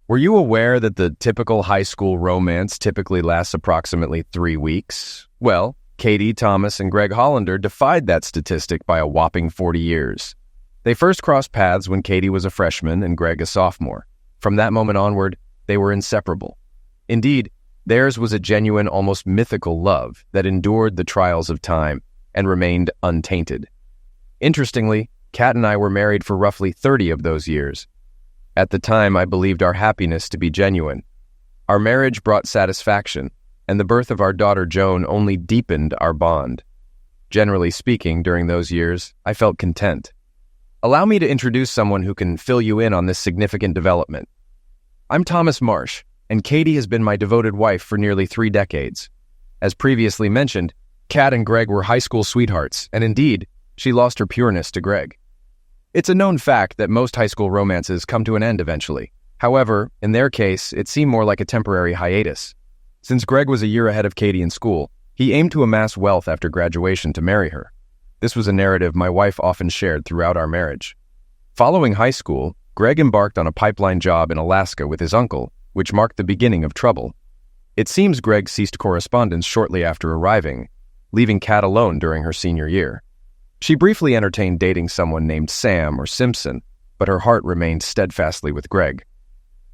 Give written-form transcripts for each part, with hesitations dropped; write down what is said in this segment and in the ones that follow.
Were you aware that the typical high school romance typically lasts approximately 3 weeks? Well, Katie Thomas and Greg Hollander defied that statistic by a whopping 40 years. They first crossed paths when Katie was a freshman and Greg a sophomore. From that moment onward, they were inseparable. Indeed, theirs was a genuine, almost mythical love that endured the trials of time and remained untainted. Interestingly, Kat and I were married for roughly 30 of those years. At the time, I believed our happiness to be genuine. Our marriage brought satisfaction, and the birth of our daughter Joan only deepened our bond. Generally speaking, during those years, I felt content. Allow me to introduce someone who can fill you in on this significant development. I'm Thomas Marsh, and Katie has been my devoted wife for nearly 3 decades. As previously mentioned, Kat and Greg were high school sweethearts, and indeed, she lost her pureness to Greg. It's a known fact that most high school romances come to an end eventually. However, in their case, it seemed more like a temporary hiatus. Since Greg was a year ahead of Katie in school, he aimed to amass wealth after graduation to marry her. This was a narrative my wife often shared throughout our marriage. Following high school, Greg embarked on a pipeline job in Alaska with his uncle, which marked the beginning of trouble. It seems Greg ceased correspondence shortly after arriving, leaving Kat alone during her senior year. She briefly entertained dating someone named Sam or Simpson, but her heart remained steadfastly with Greg.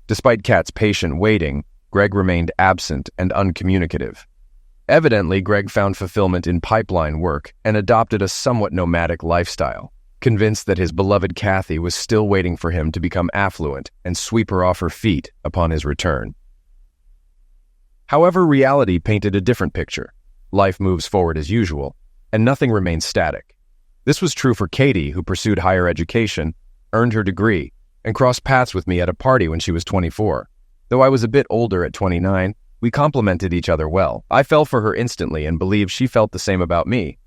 Despite Kat's patient waiting, Greg remained absent and uncommunicative. Evidently, Greg found fulfillment in pipeline work and adopted a somewhat nomadic lifestyle, convinced that his beloved Kathy was still waiting for him to become affluent and sweep her off her feet upon his return. However, reality painted a different picture. Life moves forward as usual, and nothing remains static. This was true for Katie, who pursued higher education, earned her degree, and crossed paths with me at a party when she was 24. Though I was a bit older at 29, we complemented each other well. I fell for her instantly and believed she felt the same about me.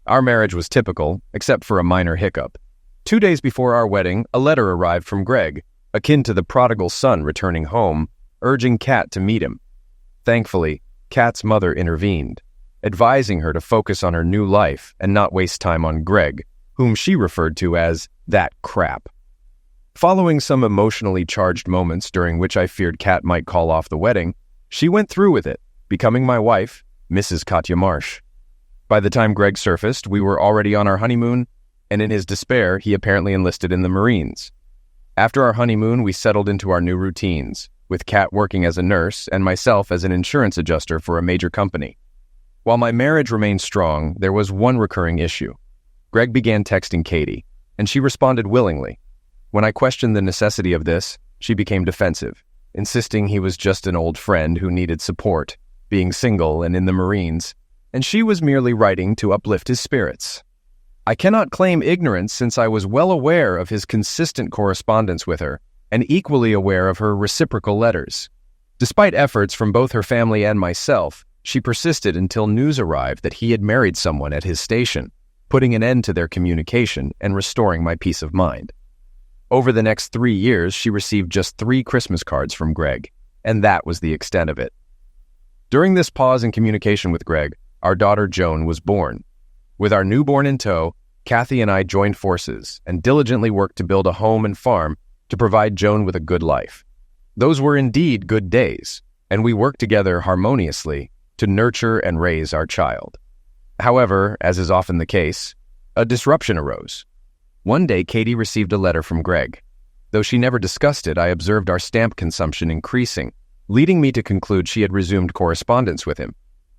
Our marriage was typical, except for a minor hiccup. 2 days before our wedding, a letter arrived from Greg, akin to the prodigal son returning home, urging Kat to meet him. Thankfully, Kat's mother intervened, advising her to focus on her new life and not waste time on Greg, whom she referred to as that crap. Following some emotionally charged moments during which I feared Kat might call off the wedding, she went through with it, becoming my wife, Mrs. Katya Marsh. By the time Greg surfaced, we were already on our honeymoon, and in his despair, he apparently enlisted in the Marines. After our honeymoon, we settled into our new routines, with Kat working as a nurse and myself as an insurance adjuster for a major company. While my marriage remained strong, there was one recurring issue. Greg began texting Katie, and she responded willingly. When I questioned the necessity of this, she became defensive, insisting he was just an old friend who needed support, being single and in the Marines, and she was merely writing to uplift his spirits. I cannot claim ignorance since I was well aware of his consistent correspondence with her and equally aware of her reciprocal letters. Despite efforts from both her family and myself, she persisted until news arrived that he had married someone at his station, putting an end to their communication and restoring my peace of mind. Over the next 3 years, she received just 3 Christmas cards from Greg, and that was the extent of it. During this pause in communication with Greg, our daughter Joan was born. With our newborn in tow, Kathy and I joined forces and diligently worked to build a home and farm to provide Joan with a good life. Those were indeed good days, and we worked together harmoniously to nurture and raise our child. However, as is often the case, a disruption arose. One day, Katie received a letter from Greg. Though she never discussed it, I observed our stamp consumption increasing, leading me to conclude she had resumed correspondence with him.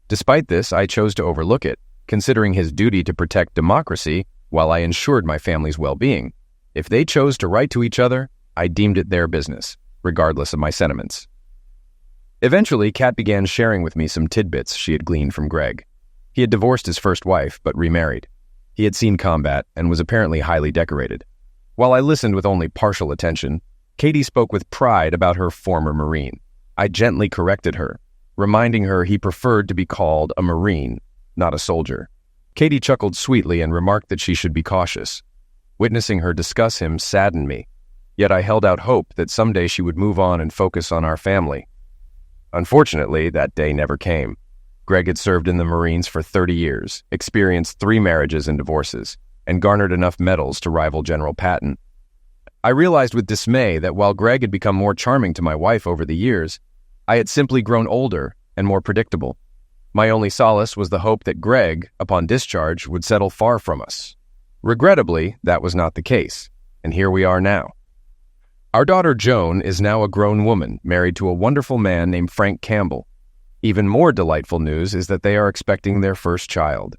Despite this, I chose to overlook it, considering his duty to protect democracy while I ensured my family's well-being. If they chose to write to each other, I deemed it their business, regardless of my sentiments. Eventually, Kat began sharing with me some tidbits she had gleaned from Greg. He had divorced his first wife, but remarried. He had seen combat and was apparently highly decorated. While I listened with only partial attention, Katie spoke with pride about her former Marine. I gently corrected her, reminding her he preferred to be called a Marine, not a soldier. Katie chuckled sweetly and remarked that she should be cautious. Witnessing her discuss him saddened me, yet I held out hope that someday she would move on and focus on our family. Unfortunately, that day never came. Greg had served in the Marines for 30 years, experienced 3 marriages and divorces, and garnered enough medals to rival General Patton. I realized with dismay that while Greg had become more charming to my wife over the years, I had simply grown older and more predictable. My only solace was the hope that Greg, upon discharge, would settle far from us. Regrettably, that was not the case, and here we are now. Our daughter Joan is now a grown woman, married to a wonderful man named Frank Campbell. Even more delightful news is that they are expecting their first child.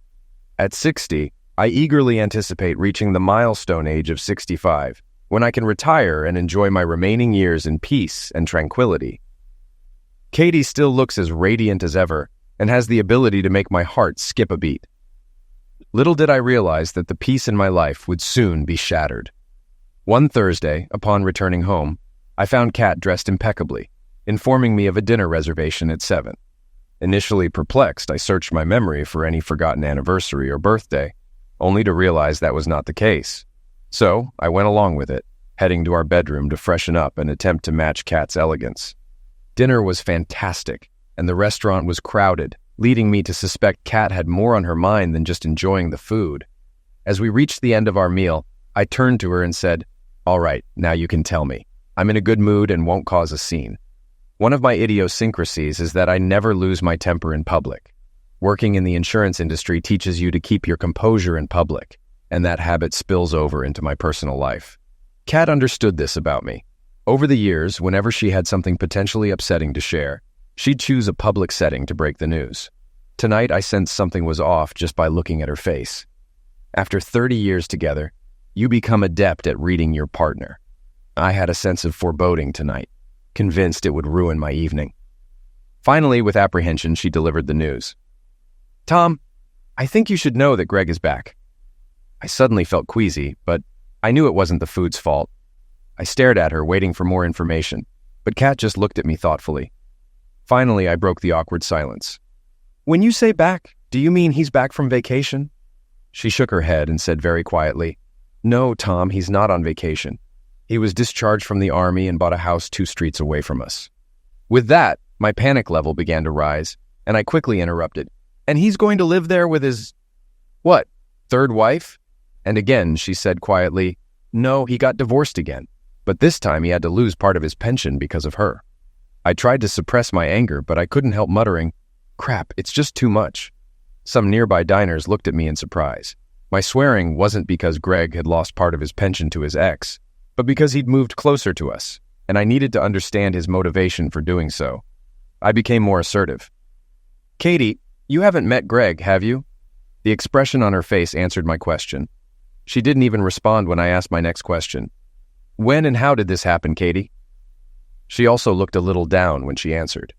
At 60, I eagerly anticipate reaching the milestone age of 65, when I can retire and enjoy my remaining years in peace and tranquility. Katie still looks as radiant as ever and has the ability to make my heart skip a beat. Little did I realize that the peace in my life would soon be shattered. One Thursday, upon returning home, I found Kat dressed impeccably, informing me of a dinner reservation at 7. Initially perplexed, I searched my memory for any forgotten anniversary or birthday, only to realize that was not the case. So, I went along with it, heading to our bedroom to freshen up and attempt to match Kat's elegance. Dinner was fantastic, and the restaurant was crowded, leading me to suspect Kat had more on her mind than just enjoying the food. As we reached the end of our meal, I turned to her and said, "All right, now you can tell me. I'm in a good mood and won't cause a scene." One of my idiosyncrasies is that I never lose my temper in public. Working in the insurance industry teaches you to keep your composure in public, and that habit spills over into my personal life. Kat understood this about me. Over the years, whenever she had something potentially upsetting to share, she'd choose a public setting to break the news. Tonight, I sensed something was off just by looking at her face. After 30 years together, you become adept at reading your partner. I had a sense of foreboding tonight, convinced it would ruin my evening. Finally, with apprehension, she delivered the news. "Tom, I think you should know that Greg is back." I suddenly felt queasy, but I knew it wasn't the food's fault. I stared at her, waiting for more information, but Kat just looked at me thoughtfully. Finally, I broke the awkward silence. "When you say back, do you mean he's back from vacation?" She shook her head and said very quietly, "No, Tom, he's not on vacation. He was discharged from the army and bought a house 2 streets away from us." With that, my panic level began to rise, and I quickly interrupted. "And he's going to live there with his, what, third wife?" And again, she said quietly, "No, he got divorced again, but this time he had to lose part of his pension because of her." I tried to suppress my anger, but I couldn't help muttering, "Crap, it's just too much." Some nearby diners looked at me in surprise. My swearing wasn't because Greg had lost part of his pension to his ex, but because he'd moved closer to us, and I needed to understand his motivation for doing so. I became more assertive. "Katie, you haven't met Greg, have you?" The expression on her face answered my question. She didn't even respond when I asked my next question. "When and how did this happen, Katie?" She also looked a little down when she answered.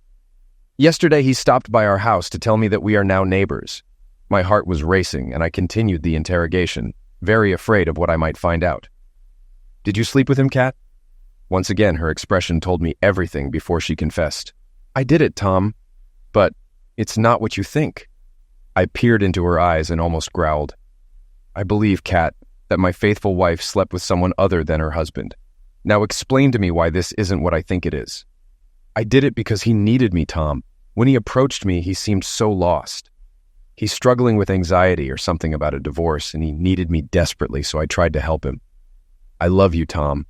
"Yesterday he stopped by our house to tell me that we are now neighbors." My heart was racing, and I continued the interrogation, very afraid of what I might find out. "Did you sleep with him, Kat?" Once again, her expression told me everything before she confessed. "I did it, Tom, but it's not what you think." I peered into her eyes and almost growled. "I believe, Kat, that my faithful wife slept with someone other than her husband. Now explain to me why this isn't what I think it is." "I did it because he needed me, Tom. When he approached me, he seemed so lost. He's struggling with anxiety or something about a divorce, and he needed me desperately, so I tried to help him. I love you, Tom,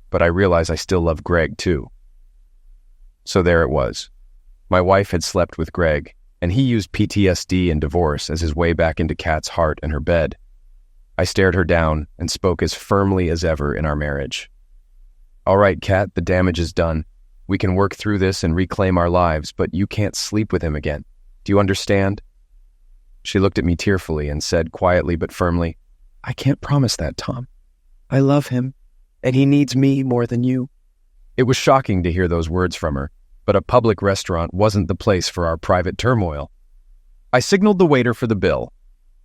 but I realize I still love Greg, too." So there it was. My wife had slept with Greg, and he used PTSD and divorce as his way back into Kat's heart and her bed. I stared her down and spoke as firmly as ever in our marriage. "All right, Kat, the damage is done. We can work through this and reclaim our lives, but you can't sleep with him again. Do you understand?" She looked at me tearfully and said quietly but firmly, "I can't promise that, Tom. I love him, and he needs me more than you." It was shocking to hear those words from her, but a public restaurant wasn't the place for our private turmoil. I signaled the waiter for the bill.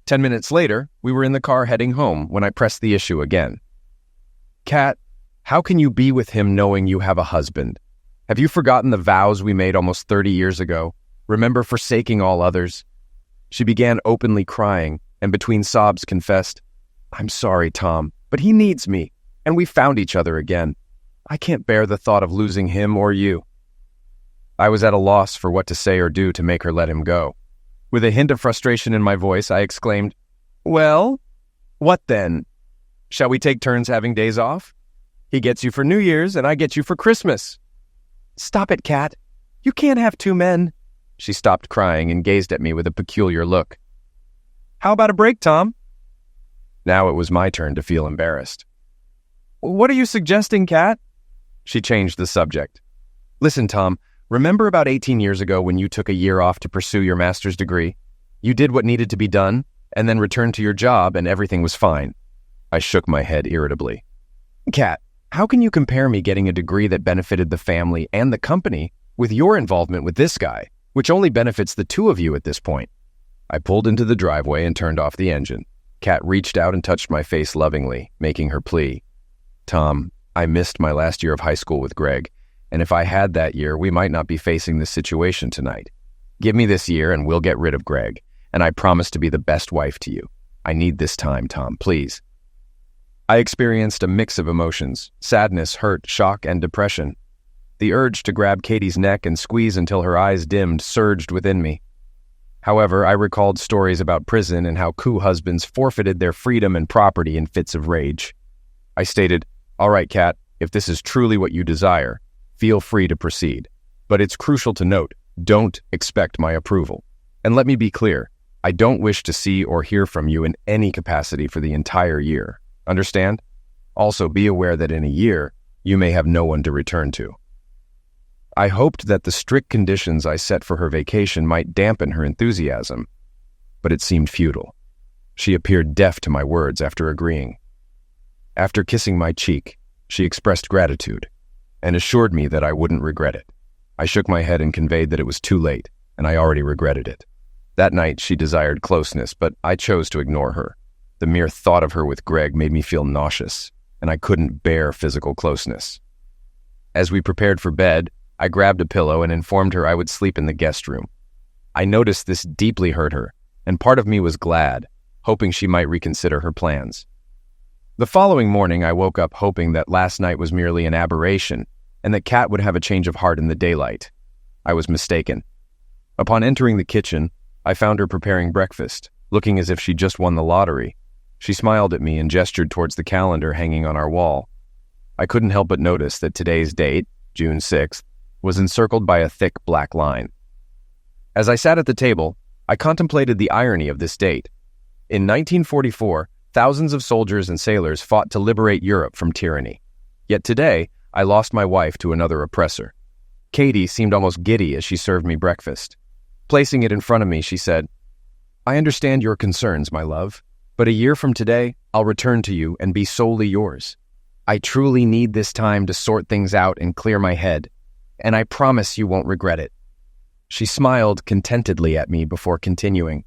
10 minutes later, we were in the car heading home when I pressed the issue again. "Kat, how can you be with him knowing you have a husband? Have you forgotten the vows we made almost 30 years ago? Remember forsaking all others?" She began openly crying, and between sobs confessed, "I'm sorry, Tom, but he needs me, and we found each other again. I can't bear the thought of losing him or you." I was at a loss for what to say or do to make her let him go. With a hint of frustration in my voice, I exclaimed, "Well, what then? Shall we take turns having days off?" He gets you for New Year's and I get you for Christmas. Stop it, Kat. You can't have two men. She stopped crying and gazed at me with a peculiar look. How about a break, Tom? Now it was my turn to feel embarrassed. What are you suggesting, Kat? She changed the subject. Listen, Tom, remember about 18 years ago when you took a year off to pursue your master's degree? You did what needed to be done, and then returned to your job, and everything was fine. I shook my head irritably. Kat, how can you compare me getting a degree that benefited the family and the company with your involvement with this guy, which only benefits the two of you at this point? I pulled into the driveway and turned off the engine. Kat reached out and touched my face lovingly, making her plea. Tom, I missed my last year of high school with Greg, and if I had that year, we might not be facing this situation tonight. Give me this year and we'll get rid of Greg, and I promise to be the best wife to you. I need this time, Tom, please. I experienced a mix of emotions: sadness, hurt, shock, and depression. The urge to grab Katie's neck and squeeze until her eyes dimmed surged within me. However, I recalled stories about prison and how coup husbands forfeited their freedom and property in fits of rage. I stated, "All right, Kat, if this is truly what you desire, feel free to proceed. But it's crucial to note, don't expect my approval. And let me be clear, I don't wish to see or hear from you in any capacity for the entire year. Understand? Also, be aware that in a year, you may have no one to return to." I hoped that the strict conditions I set for her vacation might dampen her enthusiasm, but it seemed futile. She appeared deaf to my words after agreeing. After kissing my cheek, she expressed gratitude and assured me that I wouldn't regret it. I shook my head and conveyed that it was too late, and I already regretted it. That night, she desired closeness, but I chose to ignore her. The mere thought of her with Greg made me feel nauseous, and I couldn't bear physical closeness. As we prepared for bed, I grabbed a pillow and informed her I would sleep in the guest room. I noticed this deeply hurt her, and part of me was glad, hoping she might reconsider her plans. The following morning, I woke up hoping that last night was merely an aberration, and that Kat would have a change of heart in the daylight. I was mistaken. Upon entering the kitchen, I found her preparing breakfast, looking as if she just won the lottery. She smiled at me and gestured towards the calendar hanging on our wall. I couldn't help but notice that today's date, June 6th, was encircled by a thick black line. As I sat at the table, I contemplated the irony of this date. In 1944, thousands of soldiers and sailors fought to liberate Europe from tyranny. Yet today, I lost my wife to another oppressor. Katie seemed almost giddy as she served me breakfast. Placing it in front of me, she said, "I understand your concerns, my love, but a year from today, I'll return to you and be solely yours. I truly need this time to sort things out and clear my head, and I promise you won't regret it." She smiled contentedly at me before continuing.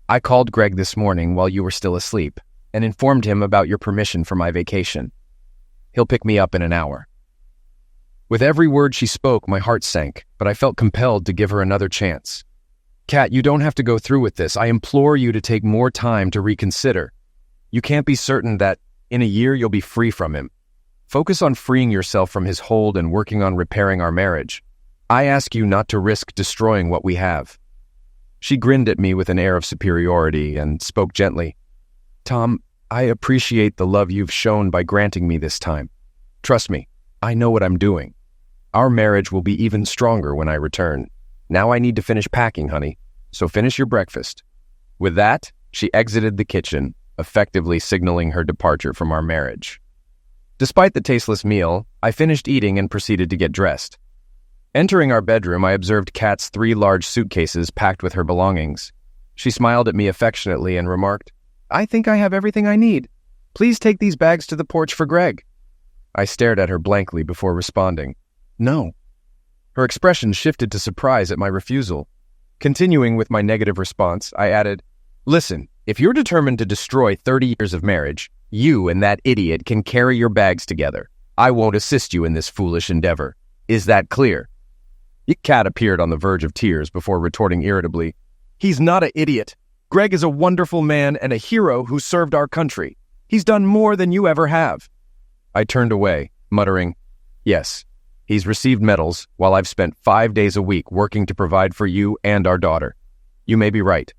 "I called Greg this morning while you were still asleep and informed him about your permission for my vacation. He'll pick me up in an hour." With every word she spoke, my heart sank, but I felt compelled to give her another chance. "Kat, you don't have to go through with this. I implore you to take more time to reconsider. You can't be certain that in a year you'll be free from him. Focus on freeing yourself from his hold and working on repairing our marriage. I ask you not to risk destroying what we have." She grinned at me with an air of superiority and spoke gently. "Tom, I appreciate the love you've shown by granting me this time. Trust me, I know what I'm doing. Our marriage will be even stronger when I return. Now I need to finish packing, honey, so finish your breakfast." With that, she exited the kitchen, effectively signaling her departure from our marriage. Despite the tasteless meal, I finished eating and proceeded to get dressed. Entering our bedroom, I observed Kat's 3 large suitcases packed with her belongings. She smiled at me affectionately and remarked, "I think I have everything I need. Please take these bags to the porch for Greg." I stared at her blankly before responding, "No." Her expression shifted to surprise at my refusal. Continuing with my negative response, I added, "Listen, if you're determined to destroy 30 years of marriage, you and that idiot can carry your bags together. I won't assist you in this foolish endeavor. Is that clear?" Kat appeared on the verge of tears before retorting irritably, "He's not an idiot. Greg is a wonderful man and a hero who served our country. He's done more than you ever have." I turned away, muttering, "Yes, he's received medals while I've spent 5 days a week working to provide for you and our daughter. You may be right."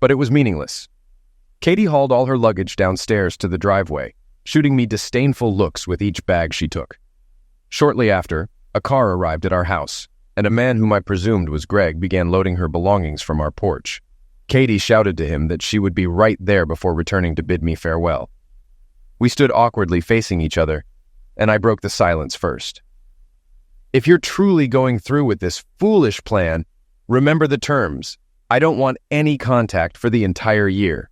But it was meaningless. Katie hauled all her luggage downstairs to the driveway, shooting me disdainful looks with each bag she took. Shortly after, a car arrived at our house, and a man whom I presumed was Greg began loading her belongings from our porch. Katie shouted to him that she would be right there before returning to bid me farewell. We stood awkwardly facing each other, and I broke the silence first. If you're truly going through with this foolish plan, remember the terms. I don't want any contact for the entire year.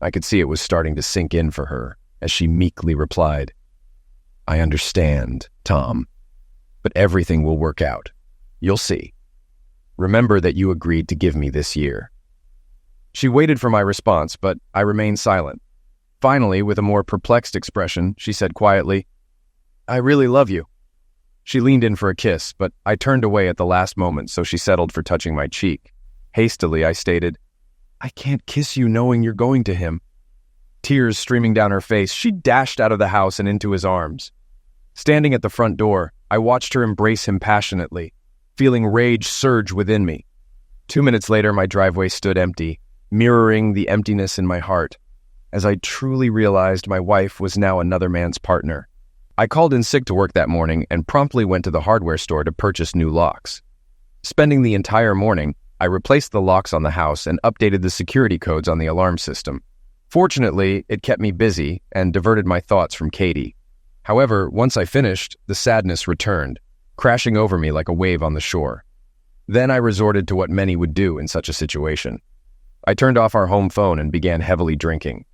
I could see it was starting to sink in for her as she meekly replied, I understand, Tom, but everything will work out. You'll see. Remember that you agreed to give me this year. She waited for my response, but I remained silent. Finally, with a more perplexed expression, she said quietly, I really love you. She leaned in for a kiss, but I turned away at the last moment, so she settled for touching my cheek. Hastily, I stated, I can't kiss you knowing you're going to him. Tears streaming down her face, she dashed out of the house and into his arms. Standing at the front door, I watched her embrace him passionately, feeling rage surge within me. 2 minutes later, my driveway stood empty, mirroring the emptiness in my heart, as I truly realized my wife was now another man's partner. I called in sick to work that morning and promptly went to the hardware store to purchase new locks. Spending the entire morning, I replaced the locks on the house and updated the security codes on the alarm system. Fortunately, it kept me busy and diverted my thoughts from Katie. However, once I finished, the sadness returned, crashing over me like a wave on the shore. Then I resorted to what many would do in such a situation. I turned off our home phone and began heavily drinking.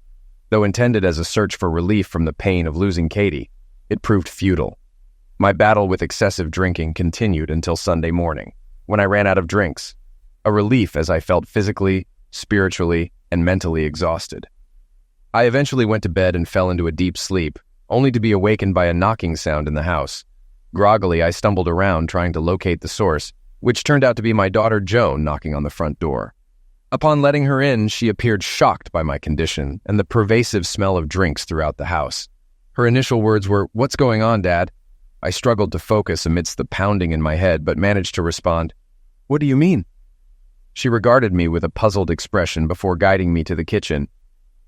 Though intended as a search for relief from the pain of losing Katie, it proved futile. My battle with excessive drinking continued until Sunday morning, when I ran out of drinks, a relief as I felt physically, spiritually, and mentally exhausted. I eventually went to bed and fell into a deep sleep, only to be awakened by a knocking sound in the house. Groggily, I stumbled around trying to locate the source, which turned out to be my daughter Joan knocking on the front door. Upon letting her in, she appeared shocked by my condition and the pervasive smell of drinks throughout the house. Her initial words were, "What's going on, Dad?" I struggled to focus amidst the pounding in my head, but managed to respond, "What do you mean?" She regarded me with a puzzled expression before guiding me to the kitchen.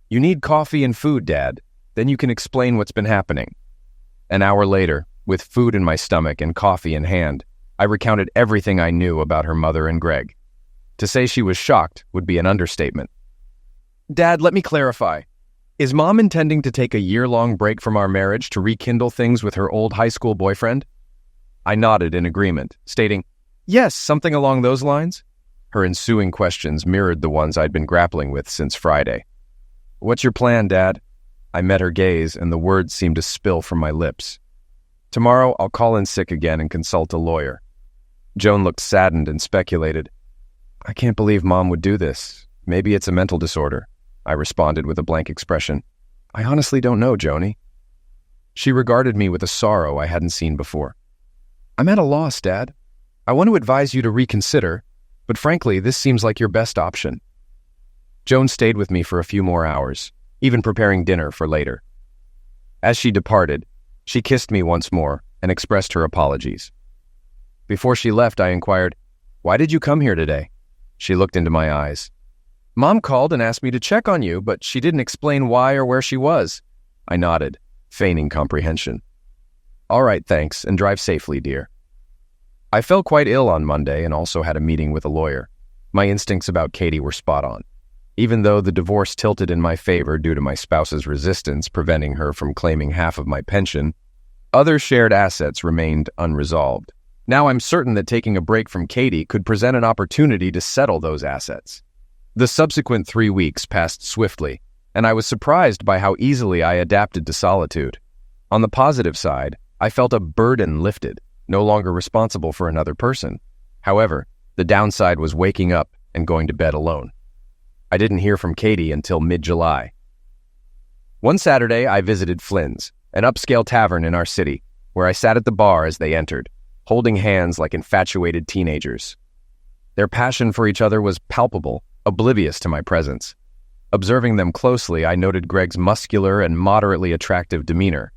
"You need coffee and food, Dad. Then you can explain what's been happening." An hour later, with food in my stomach and coffee in hand, I recounted everything I knew about her mother and Greg. To say she was shocked would be an understatement. "Dad, let me clarify. Is Mom intending to take a year-long break from our marriage to rekindle things with her old high school boyfriend?" I nodded in agreement, stating, "Yes, something along those lines." Her ensuing questions mirrored the ones I'd been grappling with since Friday. "What's your plan, Dad?" I met her gaze, and the words seemed to spill from my lips. "Tomorrow, I'll call in sick again and consult a lawyer." Joan looked saddened and speculated, "I can't believe Mom would do this. Maybe it's a mental disorder." I responded with a blank expression. "I honestly don't know, Joni." She regarded me with a sorrow I hadn't seen before. "I'm at a loss, Dad. I want to advise you to reconsider, but frankly, this seems like your best option." Joan stayed with me for a few more hours, even preparing dinner for later. As she departed, she kissed me once more and expressed her apologies. Before she left, I inquired, "Why did you come here today?" She looked into my eyes. "Mom called and asked me to check on you, but she didn't explain why or where she was." I nodded, feigning comprehension. "All right, thanks, and drive safely, dear." I felt quite ill on Monday and also had a meeting with a lawyer. My instincts about Katie were spot on. Even though the divorce tilted in my favor due to my spouse's resistance preventing her from claiming half of my pension, other shared assets remained unresolved. Now I'm certain that taking a break from Katie could present an opportunity to settle those assets. The subsequent 3 weeks passed swiftly, and I was surprised by how easily I adapted to solitude. On the positive side, I felt a burden lifted, no longer responsible for another person. However, the downside was waking up and going to bed alone. I didn't hear from Katie until mid-July. One Saturday, I visited Flynn's, an upscale tavern in our city, where I sat at the bar as they entered, holding hands like infatuated teenagers. Their passion for each other was palpable, oblivious to my presence. Observing them closely, I noted Greg's muscular and moderately attractive demeanor,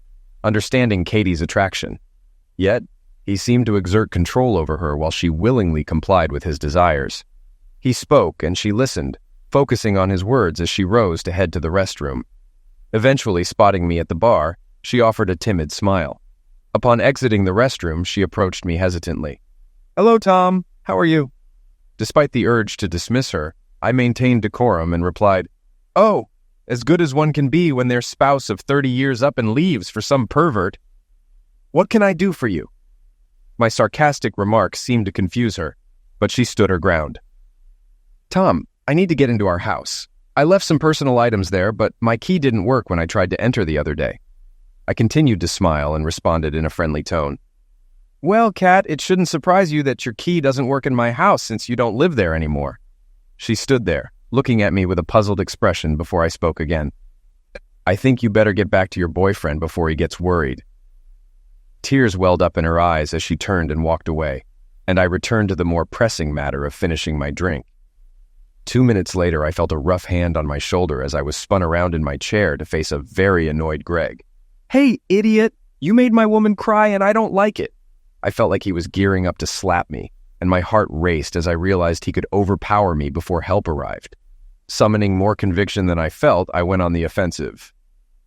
understanding Katie's attraction. Yet, he seemed to exert control over her while she willingly complied with his desires. He spoke, and she listened, focusing on his words as she rose to head to the restroom. Eventually, spotting me at the bar, she offered a timid smile. Upon exiting the restroom, she approached me hesitantly. "Hello, Tom. How are you?" Despite the urge to dismiss her, I maintained decorum and replied, "Oh, as good as one can be when their spouse of 30 years up and leaves for some pervert. What can I do for you?" My sarcastic remarks seemed to confuse her, but she stood her ground. "Tom, I need to get into our house. I left some personal items there, but my key didn't work when I tried to enter the other day." I continued to smile and responded in a friendly tone. "Well, Kat, it shouldn't surprise you that your key doesn't work in my house since you don't live there anymore." She stood there, looking at me with a puzzled expression before I spoke again. "I think you better get back to your boyfriend before he gets worried." Tears welled up in her eyes as she turned and walked away, and I returned to the more pressing matter of finishing my drink. 2 minutes later, I felt a rough hand on my shoulder as I was spun around in my chair to face a very annoyed Greg. "Hey, idiot! You made my woman cry and I don't like it." I felt like he was gearing up to slap me, and my heart raced as I realized he could overpower me before help arrived. Summoning more conviction than I felt, I went on the offensive.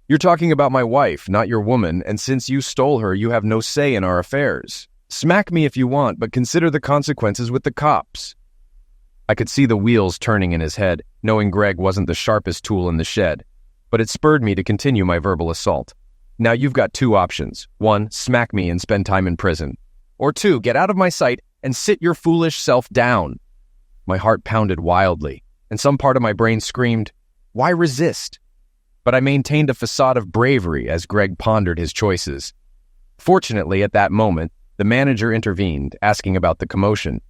"You're talking about my wife, not your woman, and since you stole her, you have no say in our affairs. Smack me if you want, but consider the consequences with the cops." I could see the wheels turning in his head, knowing Greg wasn't the sharpest tool in the shed, but it spurred me to continue my verbal assault. "Now you've got two options. 1, smack me and spend time in prison. Or 2, get out of my sight and sit your foolish self down." My heart pounded wildly, and some part of my brain screamed, "Why resist?" But I maintained a facade of bravery as Greg pondered his choices. Fortunately, at that moment, the manager intervened, asking about the commotion.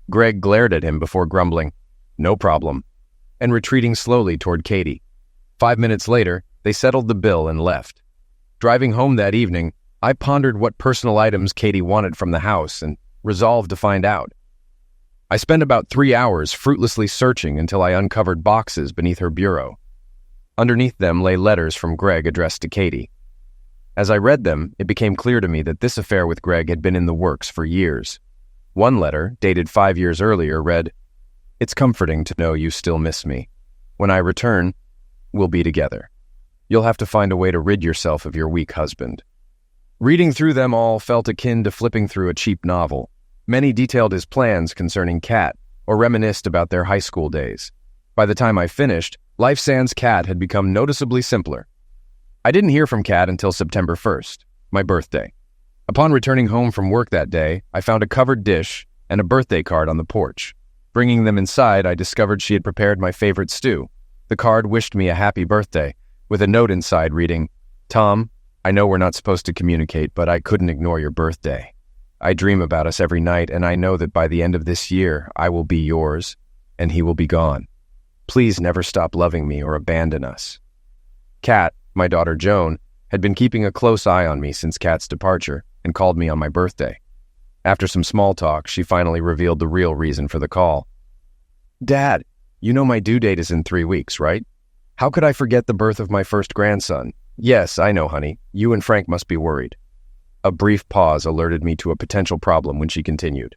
Greg glared at him before grumbling, "No problem," and retreating slowly toward Katie. 5 minutes later, they settled the bill and left. Driving home that evening, I pondered what personal items Katie wanted from the house and resolved to find out. I spent about 3 hours fruitlessly searching until I uncovered boxes beneath her bureau. Underneath them lay letters from Greg addressed to Katie. As I read them, it became clear to me that this affair with Greg had been in the works for years. One letter, dated 5 years earlier, read, "It's comforting to know you still miss me. When I return, we'll be together. You'll have to find a way to rid yourself of your weak husband." Reading through them all felt akin to flipping through a cheap novel. Many detailed his plans concerning Kat, or reminisced about their high school days. By the time I finished, life sans Kat had become noticeably simpler. I didn't hear from Kat until September 1st, my birthday. Upon returning home from work that day, I found a covered dish and a birthday card on the porch. Bringing them inside, I discovered she had prepared my favorite stew. The card wished me a happy birthday, with a note inside reading, "Tom, I know we're not supposed to communicate, but I couldn't ignore your birthday. I dream about us every night, and I know that by the end of this year, I will be yours, and he will be gone. Please never stop loving me or abandon us." Kat, my daughter Joan, had been keeping a close eye on me since Kat's departure and called me on my birthday. After some small talk, she finally revealed the real reason for the call. "Dad, you know my due date is in 3 weeks, right? How could I forget the birth of my first grandson? Yes, I know, honey. You and Frank must be worried." A brief pause alerted me to a potential problem when she continued.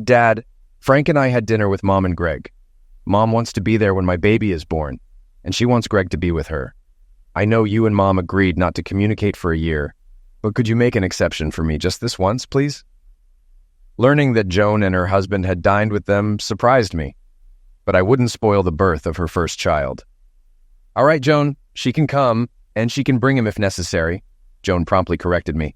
"Dad, Frank and I had dinner with Mom and Greg. Mom wants to be there when my baby is born, and she wants Greg to be with her. I know you and Mom agreed not to communicate for a year, but could you make an exception for me just this once, please?" Learning that Joan and her husband had dined with them surprised me, but I wouldn't spoil the birth of her first child. "All right, Joan, she can come, and she can bring him if necessary," Joan promptly corrected me.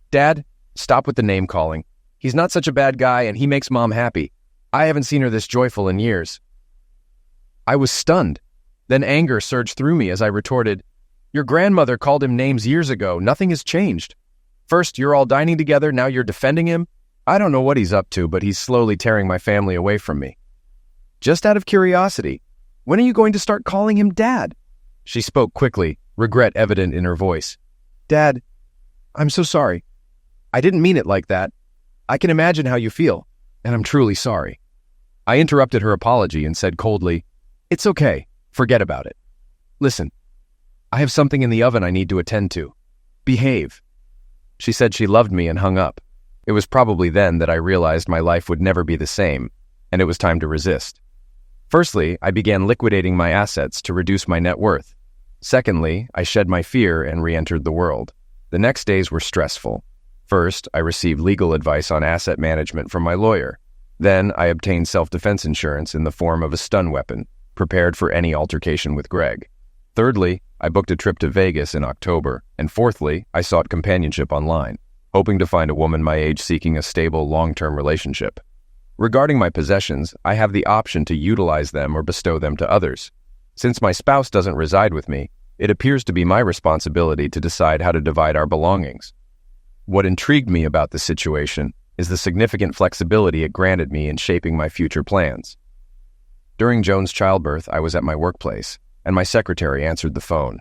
"Dad, stop with the name-calling. He's not such a bad guy, and he makes Mom happy. I haven't seen her this joyful in years." I was stunned. Then anger surged through me as I retorted, "Your grandmother called him names years ago. Nothing has changed. First, you're all dining together, now you're defending him. I don't know what he's up to, but he's slowly tearing my family away from me. Just out of curiosity, when are you going to start calling him Dad?" She spoke quickly, regret evident in her voice. "Dad, I'm so sorry. I didn't mean it like that. I can imagine how you feel, and I'm truly sorry." I interrupted her apology and said coldly, "It's okay. Forget about it. Listen, I have something in the oven I need to attend to. Behave." She said she loved me and hung up. It was probably then that I realized my life would never be the same, and it was time to resist. Firstly, I began liquidating my assets to reduce my net worth. Secondly, I shed my fear and re-entered the world. The next days were stressful. First, I received legal advice on asset management from my lawyer. Then, I obtained self-defense insurance in the form of a stun weapon, prepared for any altercation with Greg. Thirdly, I booked a trip to Vegas in October. And fourthly, I sought companionship online, hoping to find a woman my age seeking a stable, long-term relationship. Regarding my possessions, I have the option to utilize them or bestow them to others. Since my spouse doesn't reside with me, it appears to be my responsibility to decide how to divide our belongings. What intrigued me about the situation is the significant flexibility it granted me in shaping my future plans. During Joan's childbirth, I was at my workplace, and my secretary answered the phone.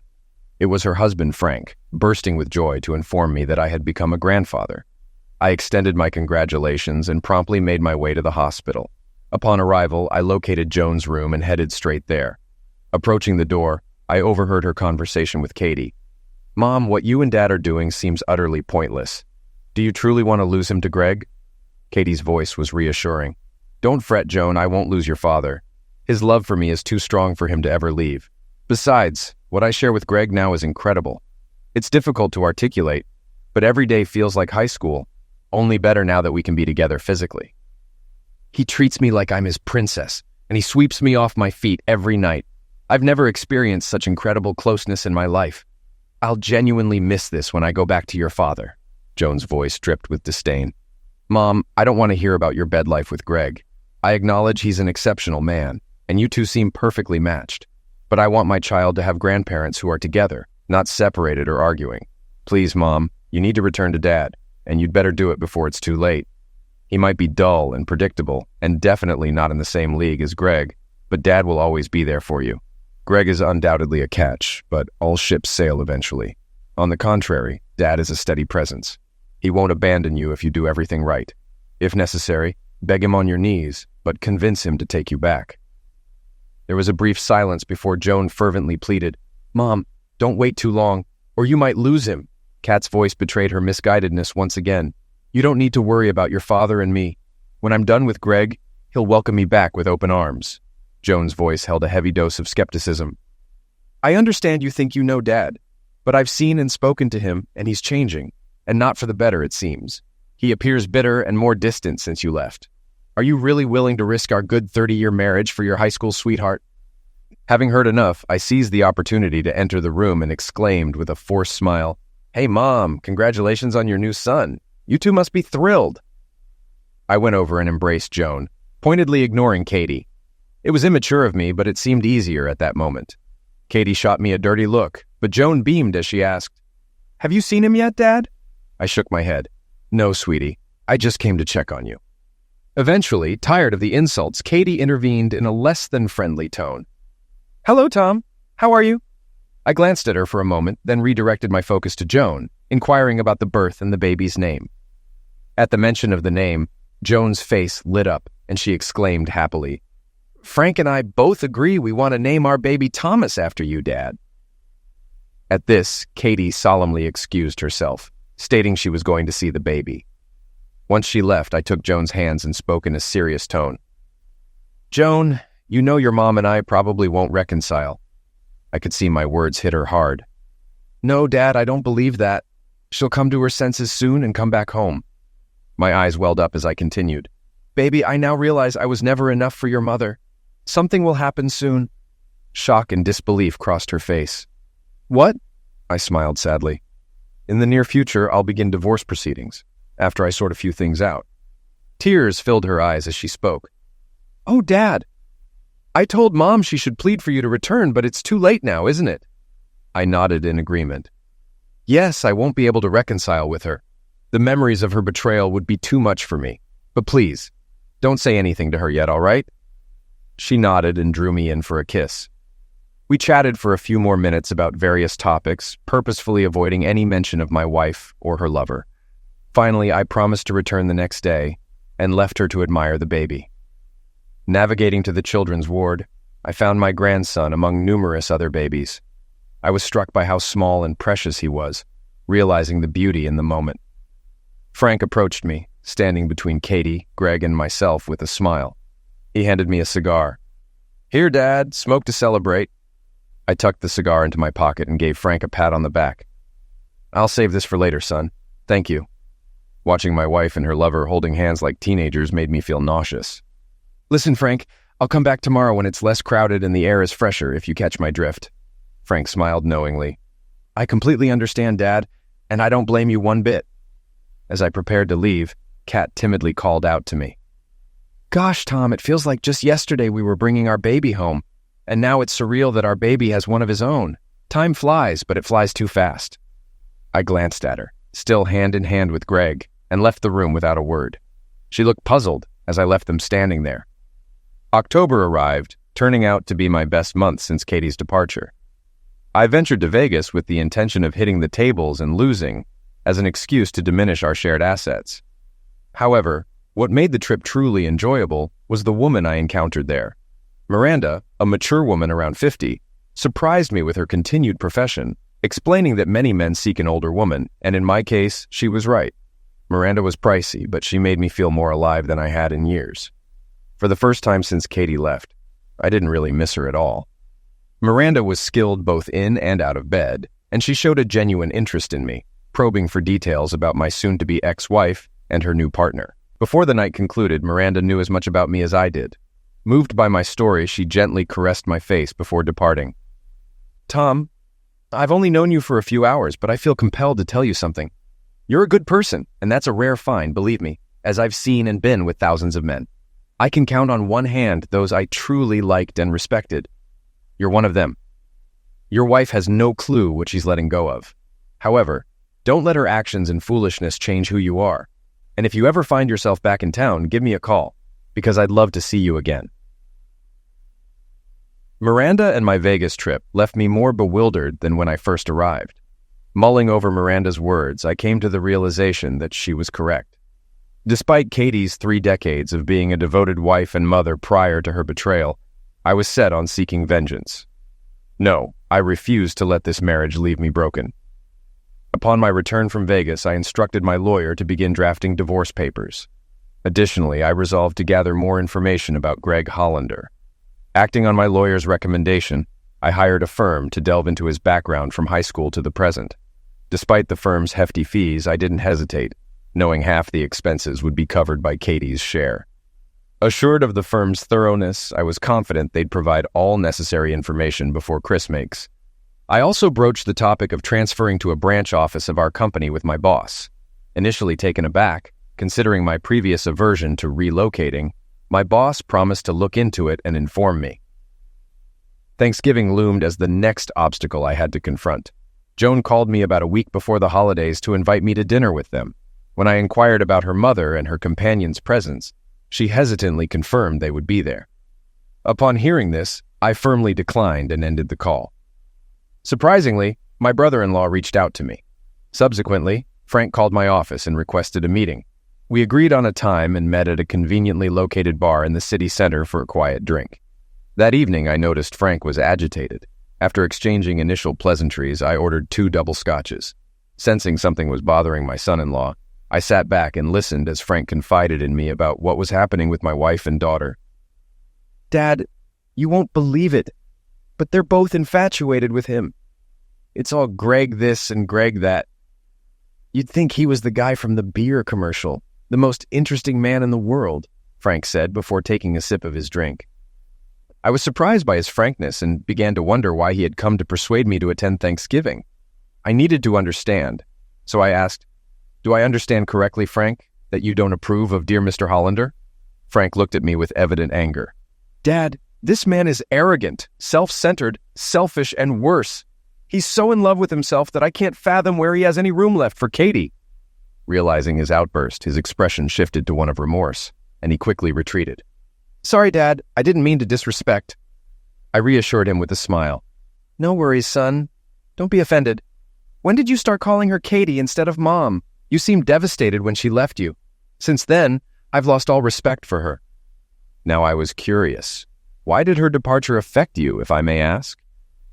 It was her husband, Frank, bursting with joy to inform me that I had become a grandfather. I extended my congratulations and promptly made my way to the hospital. Upon arrival, I located Joan's room and headed straight there. Approaching the door, I overheard her conversation with Katie. "Mom, what you and Dad are doing seems utterly pointless. Do you truly want to lose him to Greg?" Katie's voice was reassuring. "Don't fret, Joan, I won't lose your father. His love for me is too strong for him to ever leave. Besides, what I share with Greg now is incredible. It's difficult to articulate, but every day feels like high school, only better now that we can be together physically. He treats me like I'm his princess, and he sweeps me off my feet every night. I've never experienced such incredible closeness in my life. I'll genuinely miss this when I go back to your father." Joan's voice dripped with disdain. "Mom, I don't want to hear about your bed life with Greg. I acknowledge he's an exceptional man, and you two seem perfectly matched. But I want my child to have grandparents who are together, not separated or arguing. Please, Mom, you need to return to Dad, and you'd better do it before it's too late. He might be dull and predictable, and definitely not in the same league as Greg, but Dad will always be there for you. Greg is undoubtedly a catch, but all ships sail eventually. On the contrary, Dad is a steady presence. He won't abandon you if you do everything right. If necessary, beg him on your knees, but convince him to take you back." There was a brief silence before Joan fervently pleaded, "Mom, don't wait too long, or you might lose him." Kat's voice betrayed her misguidedness once again. "You don't need to worry about your father and me. When I'm done with Greg, he'll welcome me back with open arms." Joan's voice held a heavy dose of skepticism. "I understand you think you know Dad, but I've seen and spoken to him, and he's changing, and not for the better, it seems. He appears bitter and more distant since you left. Are you really willing to risk our good 30-year marriage for your high school sweetheart?" Having heard enough, I seized the opportunity to enter the room and exclaimed with a forced smile, "Hey, Mom, congratulations on your new son. You two must be thrilled." I went over and embraced Joan, pointedly ignoring Katie. It was immature of me, but it seemed easier at that moment. Katie shot me a dirty look, but Joan beamed as she asked, "Have you seen him yet, Dad?" I shook my head. "No, sweetie. I just came to check on you." Eventually, tired of the insults, Katie intervened in a less-than-friendly tone. "Hello, Tom. How are you?" I glanced at her for a moment, then redirected my focus to Joan, inquiring about the birth and the baby's name. At the mention of the name, Joan's face lit up, and she exclaimed happily, "Frank and I both agree we want to name our baby Thomas after you, Dad." At this, Katie solemnly excused herself, stating she was going to see the baby. Once she left, I took Joan's hands and spoke in a serious tone. "Joan, you know your mom and I probably won't reconcile." I could see my words hit her hard. "No, Dad, I don't believe that. She'll come to her senses soon and come back home." My eyes welled up as I continued. "Baby, I now realize I was never enough for your mother. Something will happen soon." Shock and disbelief crossed her face. "What?" I smiled sadly. "In the near future, I'll begin divorce proceedings, after I sort a few things out." Tears filled her eyes as she spoke. "Oh, Dad, I told Mom she should plead for you to return, but it's too late now, isn't it?" I nodded in agreement. "Yes, I won't be able to reconcile with her. The memories of her betrayal would be too much for me. But please, don't say anything to her yet, all right?" She nodded and drew me in for a kiss. We chatted for a few more minutes about various topics, purposefully avoiding any mention of my wife or her lover. Finally, I promised to return the next day and left her to admire the baby. Navigating to the children's ward, I found my grandson among numerous other babies. I was struck by how small and precious he was, realizing the beauty in the moment. Frank approached me, standing between Katie, Greg, and myself with a smile. He handed me a cigar. "Here, Dad, smoke to celebrate." I tucked the cigar into my pocket and gave Frank a pat on the back. "I'll save this for later, son. Thank you." Watching my wife and her lover holding hands like teenagers made me feel nauseous. "Listen, Frank, I'll come back tomorrow when it's less crowded and the air is fresher, if you catch my drift." Frank smiled knowingly. "I completely understand, Dad, and I don't blame you one bit." As I prepared to leave, Kat timidly called out to me. "Gosh, Tom, it feels like just yesterday we were bringing our baby home, and now it's surreal that our baby has one of his own. Time flies, but it flies too fast." I glanced at her, still hand in hand with Greg, and left the room without a word. She looked puzzled as I left them standing there. October arrived, turning out to be my best month since Katie's departure. I ventured to Vegas with the intention of hitting the tables and losing as an excuse to diminish our shared assets. However, what made the trip truly enjoyable was the woman I encountered there. Miranda, a mature woman around 50, surprised me with her continued profession, explaining that many men seek an older woman, and in my case, she was right. Miranda was pricey, but she made me feel more alive than I had in years. For the first time since Katie left, I didn't really miss her at all. Miranda was skilled both in and out of bed, and she showed a genuine interest in me, probing for details about my soon-to-be ex-wife and her new partner. Before the night concluded, Miranda knew as much about me as I did. Moved by my story, she gently caressed my face before departing. "Tom, I've only known you for a few hours, but I feel compelled to tell you something. You're a good person, and that's a rare find, believe me, as I've seen and been with thousands of men. I can count on one hand those I truly liked and respected. You're one of them. Your wife has no clue what she's letting go of. However, don't let her actions and foolishness change who you are. And if you ever find yourself back in town, give me a call, because I'd love to see you again." Miranda and my Vegas trip left me more bewildered than when I first arrived. Mulling over Miranda's words, I came to the realization that she was correct. Despite Katie's 3 decades of being a devoted wife and mother prior to her betrayal, I was set on seeking vengeance. No, I refused to let this marriage leave me broken. Upon my return from Vegas, I instructed my lawyer to begin drafting divorce papers. Additionally, I resolved to gather more information about Greg Hollander. Acting on my lawyer's recommendation, I hired a firm to delve into his background from high school to the present. Despite the firm's hefty fees, I didn't hesitate, knowing half the expenses would be covered by Katie's share. Assured of the firm's thoroughness, I was confident they'd provide all necessary information before Chris makes. I also broached the topic of transferring to a branch office of our company with my boss. Initially taken aback, considering my previous aversion to relocating, my boss promised to look into it and inform me. Thanksgiving loomed as the next obstacle I had to confront. Joan called me about a week before the holidays to invite me to dinner with them. When I inquired about her mother and her companion's presence, she hesitantly confirmed they would be there. Upon hearing this, I firmly declined and ended the call. Surprisingly, my brother-in-law reached out to me. Subsequently, Frank called my office and requested a meeting. We agreed on a time and met at a conveniently located bar in the city center for a quiet drink. That evening, I noticed Frank was agitated. After exchanging initial pleasantries, I ordered 2 double scotches. Sensing something was bothering my son-in-law, I sat back and listened as Frank confided in me about what was happening with my wife and daughter. "Dad, you won't believe it, but they're both infatuated with him. It's all Greg this and Greg that. You'd think he was the guy from the beer commercial, the most interesting man in the world," Frank said before taking a sip of his drink. I was surprised by his frankness and began to wonder why he had come to persuade me to attend Thanksgiving. I needed to understand, so I asked, "Do I understand correctly, Frank, that you don't approve of dear Mr. Hollander?" Frank looked at me with evident anger. "Dad, this man is arrogant, self-centered, selfish, and worse. He's so in love with himself that I can't fathom where he has any room left for Katie." Realizing his outburst, his expression shifted to one of remorse, and he quickly retreated. "Sorry, Dad, I didn't mean to disrespect." I reassured him with a smile. "No worries, son. Don't be offended. When did you start calling her Katie instead of Mom? You seemed devastated when she left you. Since then, I've lost all respect for her." Now I was curious. Why did her departure affect you, if I may ask?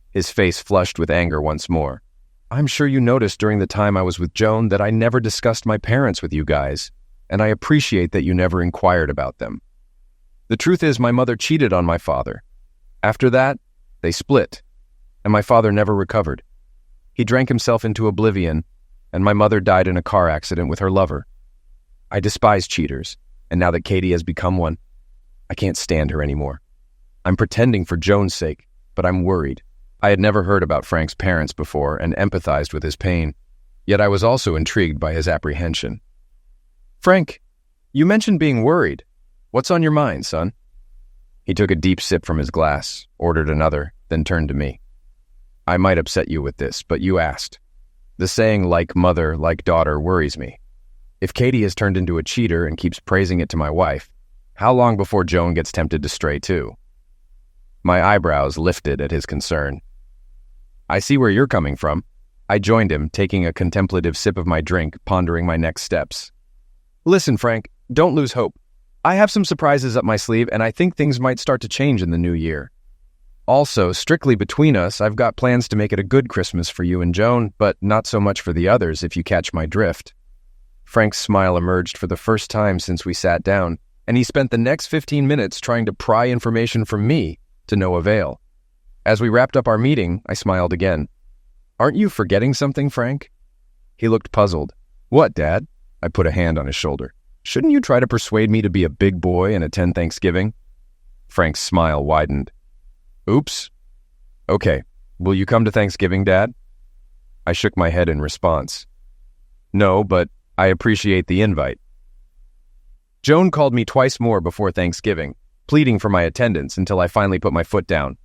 His face flushed with anger once more. "I'm sure you noticed during the time I was with Joan that I never discussed my parents with you guys, and I appreciate that you never inquired about them. The truth is my mother cheated on my father. After that, they split. and my father never recovered. He drank himself into oblivion, and my mother died in a car accident with her lover. I despise cheaters, and now that Katie has become one, I can't stand her anymore. I'm pretending for Joan's sake, but I'm worried. I had never heard about Frank's parents before and empathized with his pain, yet I was also intrigued by his apprehension. "Frank, you mentioned being worried. What's on your mind, son?" He took a deep sip from his glass, ordered another, then turned to me. "I might upset you with this, but you asked. The saying, like mother, like daughter, worries me. If Katie has turned into a cheater and keeps praising it to my wife, how long before Joan gets tempted to stray too?" My eyebrows lifted at his concern. "I see where you're coming from." I joined him, taking a contemplative sip of my drink, pondering my next steps. "Listen, Frank, don't lose hope. I have some surprises up my sleeve, and I think things might start to change in the new year. Also, strictly between us, I've got plans to make it a good Christmas for you and Joan, but not so much for the others, if you catch my drift." Frank's smile emerged for the first time since we sat down, and he spent the next 15 minutes trying to pry information from me, to no avail. As we wrapped up our meeting, I smiled again. "Aren't you forgetting something, Frank?" He looked puzzled. "What, Dad?" I put a hand on his shoulder. "Shouldn't you try to persuade me to be a big boy and attend Thanksgiving?" Frank's smile widened. "Oops. Okay, will you come to Thanksgiving, Dad?" I shook my head in response. "No, but I appreciate the invite." Joan called me twice more before Thanksgiving, pleading for my attendance until I finally put my foot down.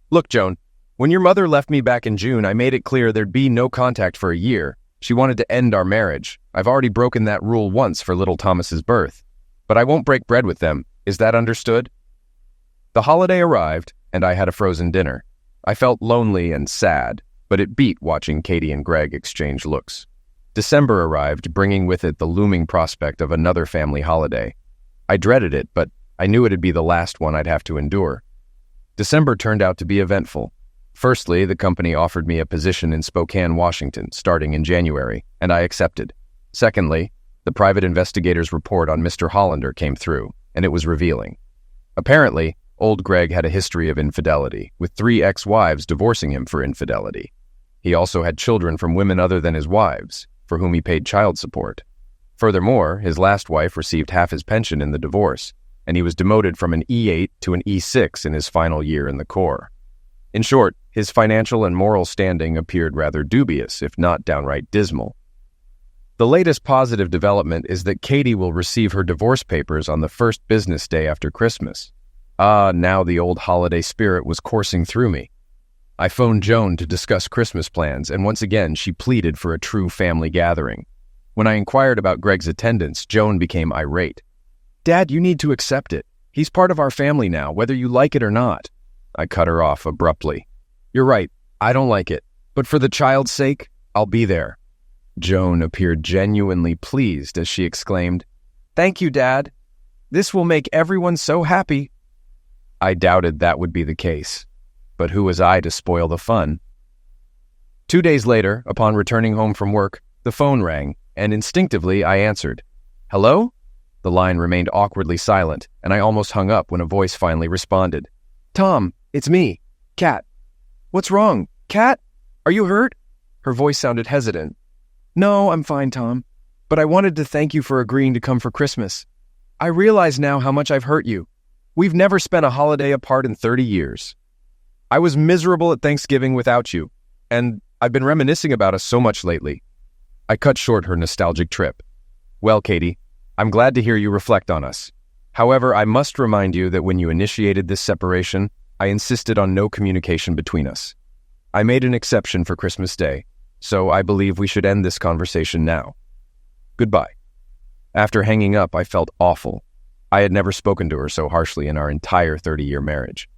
"Look, Joan, when your mother left me back in June, I made it clear there'd be no contact for a year. She wanted to end our marriage. I've already broken that rule once for little Thomas's birth. But I won't break bread with them. Is that understood?" The holiday arrived, and I had a frozen dinner. I felt lonely and sad, but it beat watching Katie and Greg exchange looks. December arrived, bringing with it the looming prospect of another family holiday. I dreaded it, but I knew it'd be the last one I'd have to endure. December turned out to be eventful. Firstly, the company offered me a position in Spokane, Washington, starting in January, and I accepted. Secondly, the private investigator's report on Mr. Hollander came through, and it was revealing. Apparently, old Greg had a history of infidelity, with 3 ex-wives divorcing him for infidelity. He also had children from women other than his wives, for whom he paid child support. Furthermore, his last wife received half his pension in the divorce, and he was demoted from an E8 to an E6 in his final year in the Corps. In short, his financial and moral standing appeared rather dubious, if not downright dismal. The latest positive development is that Katie will receive her divorce papers on the first business day after Christmas. Now the old holiday spirit was coursing through me. I phoned Joan to discuss Christmas plans, and once again she pleaded for a true family gathering. When I inquired about Greg's attendance, Joan became irate. "Dad, you need to accept it. He's part of our family now, whether you like it or not." I cut her off abruptly. "You're right, I don't like it, but for the child's sake, I'll be there." Joan appeared genuinely pleased as she exclaimed, "Thank you, Dad. This will make everyone so happy." I doubted that would be the case, but who was I to spoil the fun? 2 days later, upon returning home from work, the phone rang, and instinctively I answered. "Hello?" The line remained awkwardly silent, and I almost hung up when a voice finally responded. "Tom, it's me, Kat." "What's wrong? Kat? Are you hurt?" Her voice sounded hesitant. "No, I'm fine, Tom, but I wanted to thank you for agreeing to come for Christmas. I realize now how much I've hurt you. We've never spent a holiday apart in 30 years. I was miserable at Thanksgiving without you, and I've been reminiscing about us so much lately." I cut short her nostalgic trip. "Well, Katie, I'm glad to hear you reflect on us. However, I must remind you that when you initiated this separation, I insisted on no communication between us. I made an exception for Christmas Day, so I believe we should end this conversation now. Goodbye." After hanging up, I felt awful. I had never spoken to her so harshly in our entire 30-year marriage.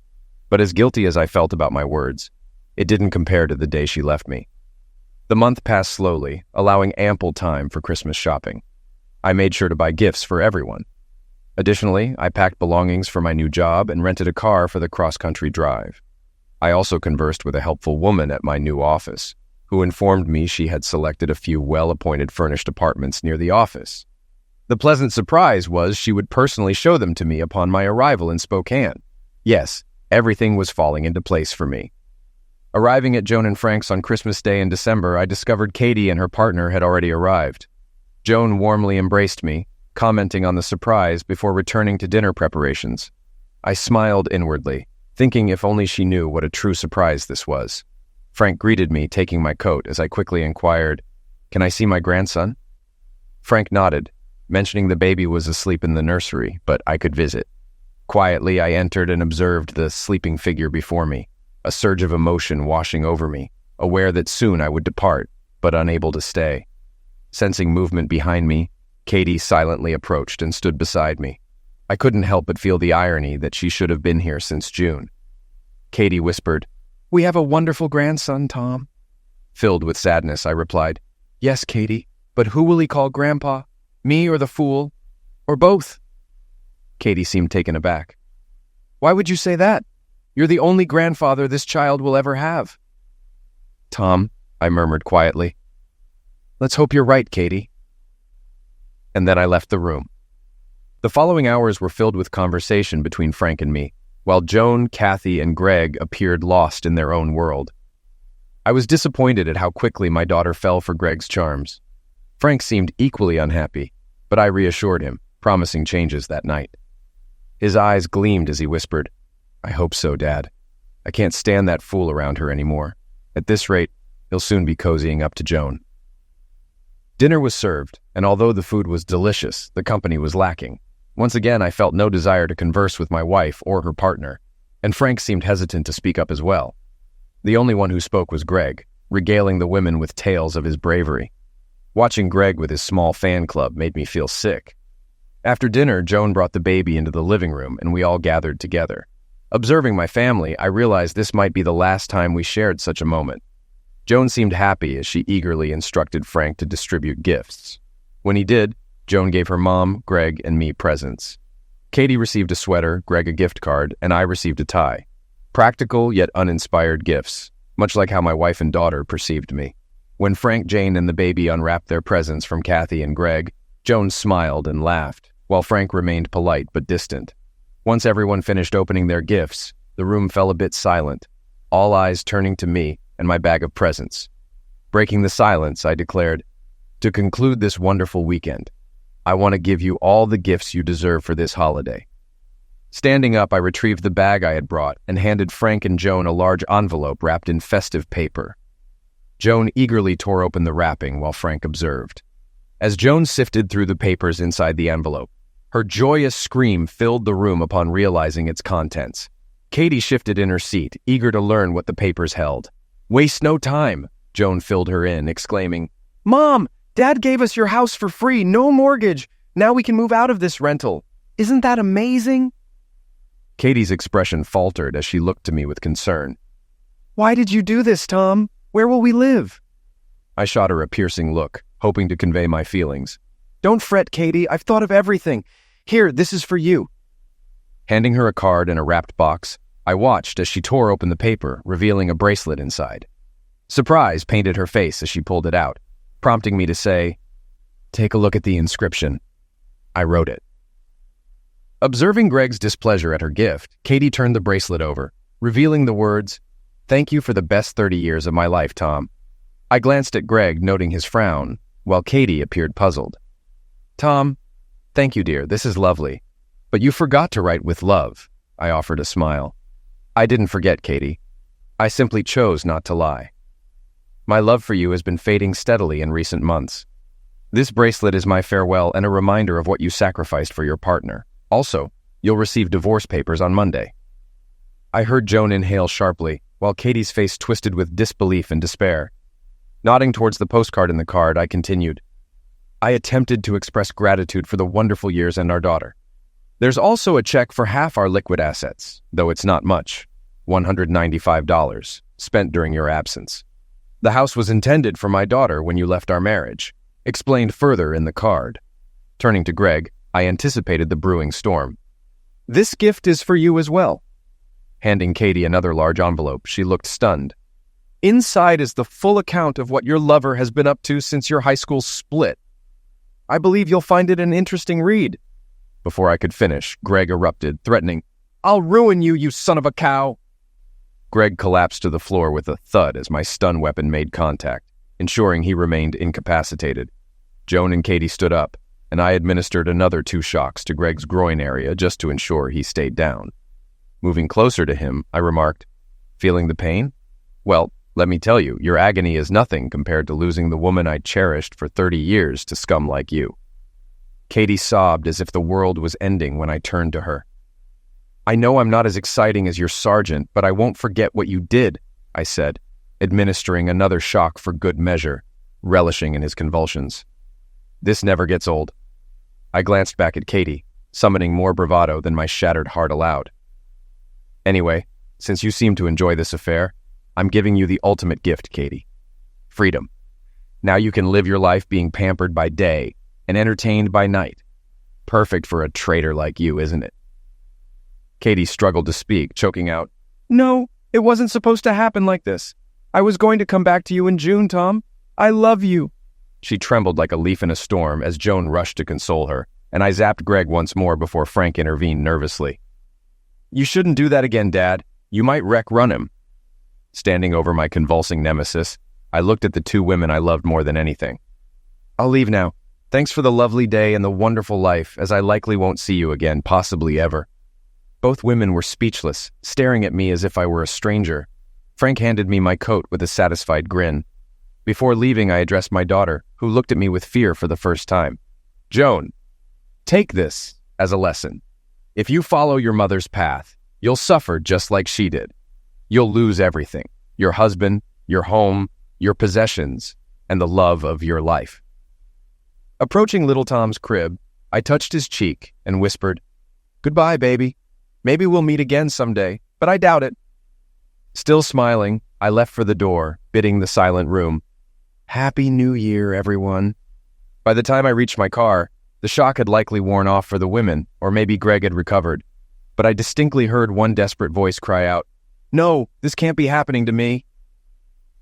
But as guilty as I felt about my words, it didn't compare to the day she left me. The month passed slowly, allowing ample time for Christmas shopping. I made sure to buy gifts for everyone. Additionally, I packed belongings for my new job and rented a car for the cross-country drive. I also conversed with a helpful woman at my new office, who informed me she had selected a few well-appointed furnished apartments near the office. The pleasant surprise was she would personally show them to me upon my arrival in Spokane. Yes, everything was falling into place for me. Arriving at Joan and Frank's on Christmas Day in December, I discovered Katie and her partner had already arrived. Joan warmly embraced me, commenting on the surprise before returning to dinner preparations. I smiled inwardly, thinking if only she knew what a true surprise this was. Frank greeted me, taking my coat, as I quickly inquired, "Can I see my grandson?" Frank nodded, mentioning the baby was asleep in the nursery, but I could visit. Quietly, I entered and observed the sleeping figure before me, a surge of emotion washing over me, aware that soon I would depart, but unable to stay. Sensing movement behind me, Katie silently approached and stood beside me. I couldn't help but feel the irony that she should have been here since June. Katie whispered, "We have a wonderful grandson, Tom." Filled with sadness, I replied, "Yes, Katie, but who will he call Grandpa? Me or the fool? Or both?" Katie seemed taken aback. "Why would you say that? You're the only grandfather this child will ever have." "Tom," I murmured quietly. "Let's hope you're right, Katie." And then I left the room. The following hours were filled with conversation between Frank and me, while Joan, Kathy, and Greg appeared lost in their own world. I was disappointed at how quickly my daughter fell for Greg's charms. Frank seemed equally unhappy, but I reassured him, promising changes that night. His eyes gleamed as he whispered, "I hope so, Dad. I can't stand that fool around her anymore. At this rate, he'll soon be cozying up to Joan." Dinner was served, and although the food was delicious, the company was lacking. Once again, I felt no desire to converse with my wife or her partner, and Frank seemed hesitant to speak up as well. The only one who spoke was Greg, regaling the women with tales of his bravery. Watching Greg with his small fan club made me feel sick. After dinner, Joan brought the baby into the living room, and we all gathered together. Observing my family, I realized this might be the last time we shared such a moment. Joan seemed happy as she eagerly instructed Frank to distribute gifts. When he did, Joan gave her mom, Greg, and me presents. Katie received a sweater, Greg a gift card, and I received a tie. Practical yet uninspired gifts, much like how my wife and daughter perceived me. When Frank, Jane, and the baby unwrapped their presents from Kathy and Greg, Joan smiled and laughed, while Frank remained polite but distant. Once everyone finished opening their gifts, the room fell a bit silent, all eyes turning to me and my bag of presents. Breaking the silence, I declared, "To conclude this wonderful weekend, I want to give you all the gifts you deserve for this holiday." Standing up, I retrieved the bag I had brought and handed Frank and Joan a large envelope wrapped in festive paper. Joan eagerly tore open the wrapping while Frank observed. As Joan sifted through the papers inside the envelope, her joyous scream filled the room upon realizing its contents. Katie shifted in her seat, eager to learn what the papers held. "Waste no time," Joan filled her in, exclaiming, "Mom, Dad gave us your house for free, no mortgage. Now we can move out of this rental. Isn't that amazing?" Katie's expression faltered as she looked to me with concern. "Why did you do this, Tom? Where will we live?" I shot her a piercing look, hoping to convey my feelings. "Don't fret, Katie. I've thought of everything. Here, this is for you." Handing her a card in a wrapped box, I watched as she tore open the paper, revealing a bracelet inside. Surprise painted her face as she pulled it out, prompting me to say, "Take a look at the inscription." I wrote it. Observing Greg's displeasure at her gift, Katie turned the bracelet over, revealing the words, "Thank you for the best 30 years of my life, Tom." I glanced at Greg, noting his frown, while Katie appeared puzzled. "Tom, thank you, dear. This is lovely. But you forgot to write 'with love.'" I offered a smile. "I didn't forget, Katie. I simply chose not to lie. My love for you has been fading steadily in recent months. This bracelet is my farewell and a reminder of what you sacrificed for your partner. Also, you'll receive divorce papers on Monday." I heard Joan inhale sharply, while Katie's face twisted with disbelief and despair. Nodding towards the postcard in the card, I continued, "I attempted to express gratitude for the wonderful years and our daughter. There's also a check for half our liquid assets, though it's not much, $195, spent during your absence. The house was intended for my daughter when you left our marriage," explained further in the card. Turning to Greg, I anticipated the brewing storm. "This gift is for you as well." Handing Katie another large envelope, she looked stunned. "Inside is the full account of what your lover has been up to since your high school split. I believe you'll find it an interesting read." Before I could finish, Greg erupted, threatening, "I'll ruin you, you son of a cow." Greg collapsed to the floor with a thud as my stun weapon made contact, ensuring he remained incapacitated. Joan and Katie stood up, and I administered another 2 shocks to Greg's groin area just to ensure he stayed down. Moving closer to him, I remarked, "Feeling the pain? Well, let me tell you, your agony is nothing compared to losing the woman I cherished for 30 years to scum like you." Katie sobbed as if the world was ending when I turned to her. "I know I'm not as exciting as your sergeant, but I won't forget what you did," I said, administering another shock for good measure, relishing in his convulsions. "This never gets old." I glanced back at Katie, summoning more bravado than my shattered heart allowed. "Anyway, since you seem to enjoy this affair, I'm giving you the ultimate gift, Katie. Freedom. Now you can live your life being pampered by day and entertained by night. Perfect for a traitor like you, isn't it?" Katie struggled to speak, choking out, "No, it wasn't supposed to happen like this. I was going to come back to you in June, Tom. I love you." She trembled like a leaf in a storm as Joan rushed to console her, and I zapped Greg once more before Frank intervened nervously. "You shouldn't do that again, Dad. You might run him." Standing over my convulsing nemesis, I looked at the 2 women I loved more than anything. "I'll leave now. Thanks for the lovely day and the wonderful life, as I likely won't see you again, possibly ever." Both women were speechless, staring at me as if I were a stranger. Frank handed me my coat with a satisfied grin. Before leaving, I addressed my daughter, who looked at me with fear for the first time. "Joan, take this as a lesson. If you follow your mother's path, you'll suffer just like she did. You'll lose everything: your husband, your home, your possessions, and the love of your life." Approaching little Tom's crib, I touched his cheek and whispered, "Goodbye, baby. Maybe we'll meet again someday, but I doubt it." Still smiling, I left for the door, bidding the silent room, "Happy New Year, everyone." By the time I reached my car, the shock had likely worn off for the women, or maybe Greg had recovered. But I distinctly heard one desperate voice cry out, "No, this can't be happening to me."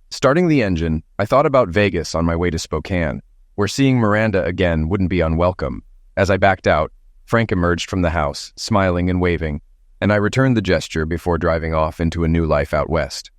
Starting the engine, I thought about Vegas on my way to Spokane, where seeing Miranda again wouldn't be unwelcome. As I backed out, Frank emerged from the house, smiling and waving, and I returned the gesture before driving off into a new life out west.